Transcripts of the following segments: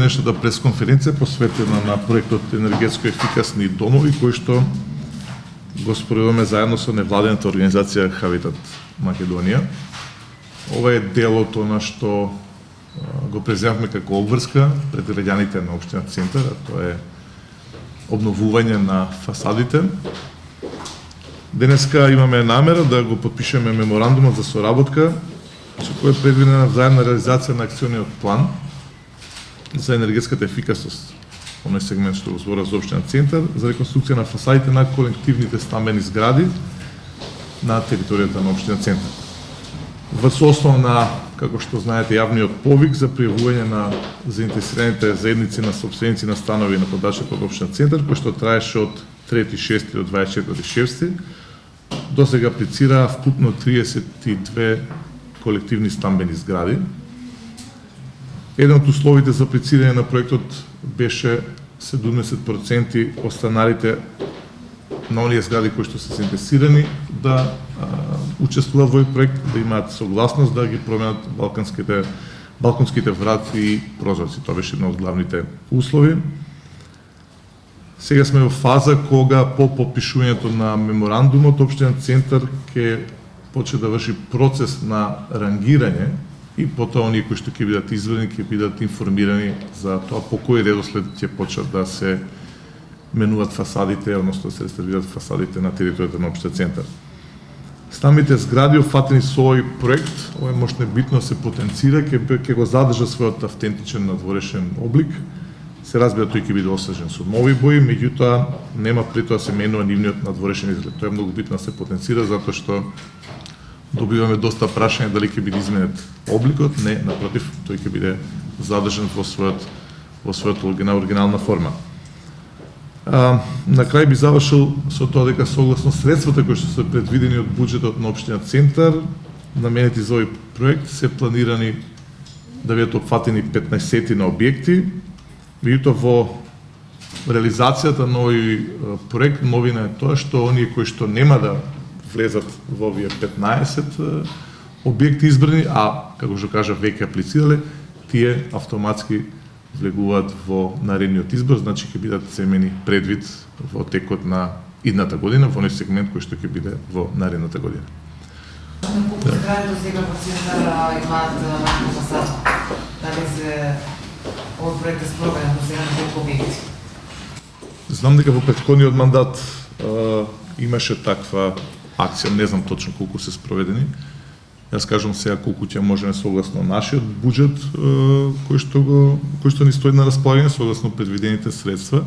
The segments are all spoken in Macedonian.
Денешната пресконференција посветена на проектот енергетско ефикасни домови, кој што го спроведуваме заедно со невладената организација Хабитат Македонија. Ова е делото на што го преземавме како обврска пред граѓаните на општина Центар, а тоа е обновување на фасадите. Денеска имаме намера да го подпишеме меморандумот за соработка со кој е предвидена заедна реализација на акциониот план за енергетската ефикасност, оној сегмент што го збора за општина Центар, за реконструкција на фасадите на колективните стамбени згради на територијата на општина Центар. Врз основ на, како што знаете, јавниот повик за пријавување на заинтересираните заедници на собственици на станови на подачата од општина Центар, кој што траеше од 3.6. до 24.6. До сега аплицираа вкупно 32 колективни стамбени згради. Еден од условите за аплицирање на проектот беше 70% останалите на оние згради кои што се заинтересирани да учествуваат во овој проект, да имаат согласност да ги променат балконските врати и прозорци. Тоа беше едно од главните услови. Сега сме во фаза кога по подпишувањето на меморандумот општина Центар ќе почне да врши процес на рангирање и потоа оние кои што ќе бидат избрани ќе бидат информирани за тоа по кој редослед ќе почнат да се менуваат фасадите, односно да се реставрираат фасадите на територијата на општина Центар. Стамбените згради офатени со овој проект, ова може битно се потенцира, ќе го задржа својот автентичен надворешен облик. Се разбира, тој ќе биде освежен со нови бои, меѓутоа нема при тоа се менува нивниот надворешен изглед. Тоа е многу битно да се потенцира затоа што добиваме доста прашања дали ќе биде изменет обликот. Не, напротив, тој ќе биде задржан во својот оригинална форма. На крај би завршил со тоа дека согласно средствата кои што се предвидени од буџетот на општина Центар, наменети за овој проект, се планирани да бидат опфатени 15 на објекти. Меѓутоа во реализацијата на овој проект новина е тоа што оние кои што нема да влезат во овие 15 објекти избрани, а како што кажа веќе аплицирале, тие автоматски влегуваат во наредниот избор, значи ќе бидат земени предвид во текот на идната година, во оној сегмент кој што ќе биде во наредната година. Колку згради до сега во Центар имаат фасад? Дали се овој проект е спроведен до сега на колку објекти? Знам дека во претходниот мандат имаше таква акција, не знам точно колку се спроведени. Јас кажам сега колку ќе можеме согласно нашиот буџет кој што ни стои на располагање согласно предвидените средства.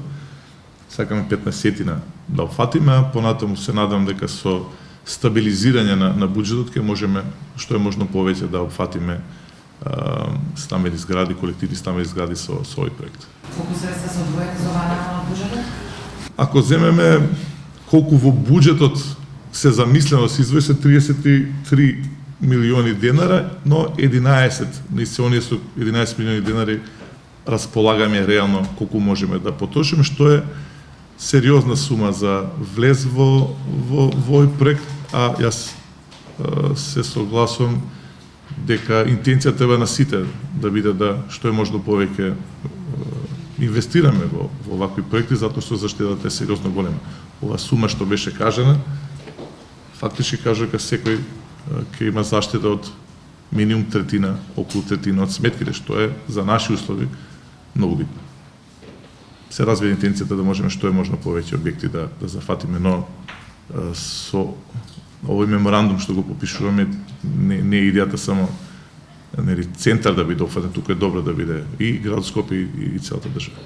Сакаме 15 да опфатиме, а понатаму се надам дека со стабилизирање на буџетот ќе можеме што е можно повеќе да опфатиме стамбени згради, колективни стамбени згради со овој проект. Колку средства се одвоени за оваа намена од буџетот? Ако земеме колку во буџетот се замислено се издвои се 33 милиони денара, но 11 со 11 милиони денари располагаме реално колку можеме да потрошиме, што е сериозна сума за влез во овој проект, а јас се согласувам дека интенцијата треба на сите да биде да што е можно повеќе инвестираме во овакви проекти, затоа што заштедата е сериозно голема. Ова сума што беше кажана, фактички кажа дека секој ќе има заштита од минимум третина, околу третина од сметките, што е за наши услови многу битно. Се развива интенцијата да можеме што е можно повеќе објекти да зафатиме, но со овој меморандум што го попишуваме не е идејата само Центар да биде офатен, туку е добро да биде и град Скопје и целата држава.